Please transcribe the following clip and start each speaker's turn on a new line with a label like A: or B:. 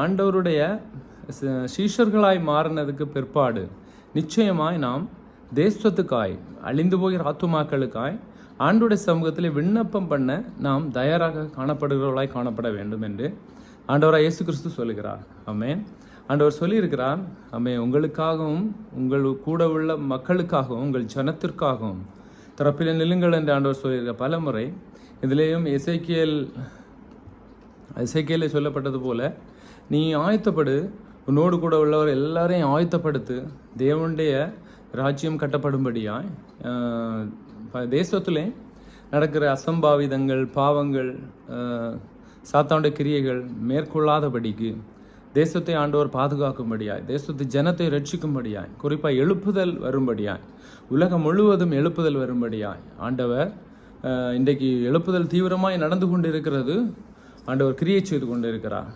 A: ஆண்டவருடைய சீஷர்களாய் மாறினதுக்கு பிற்பாடு நிச்சயமாய் நாம் தேசத்துக்காய் அழிந்து போகிற ஆத்துமாக்களுக்காய் ஆண்டோடைய சமூகத்தில் விண்ணப்பம் பண்ண நாம் தயாராக காணப்படுகிறவர்களாய் காணப்பட வேண்டும் என்று ஆண்டவராக இயேசு கிறிஸ்து சொல்லுகிறார். ஆமென். ஆண்டவர் சொல்லியிருக்கிறார், ஆமென், உங்களுக்காகவும் உங்கள் கூட உள்ள மக்களுக்காகவும் உங்கள் ஜனத்திற்காகவும் தரப்பில் நில்லுங்கள் என்று ஆண்டவர் சொல்லியிருக்கார் பல முறை. இதிலேயும் எசேக்கியேலில் சொல்லப்பட்டது போல, நீ ஆயத்தப்படு, உன்னோடு கூட உள்ளவர் எல்லாரையும் ஆயத்தப்படுத்து, தேவனுடைய ராஜ்யம் கட்டப்படும்படியாய் தேசத்திலே நடக்கிற அசம்பாவிதங்கள், பாவங்கள், சாத்தானுடைய கிரியைகள் மேற்கொள்ளாதபடிக்கு தேசத்தை ஆண்டவர் பாதுகாக்கும்படியாய், தேசத்து ஜனத்தை ரட்சிக்கும்படியாய், குறிப்பாக எழுப்புதல் வரும்படியாய், உலகம் முழுவதும் எழுப்புதல் வரும்படியாய் ஆண்டவர் இன்றைக்கு எழுப்புதல் தீவிரமாய் நடந்து கொண்டிருக்கிறது. ஆண்டவர் கிரியை செய்து கொண்டிருக்கிறார்.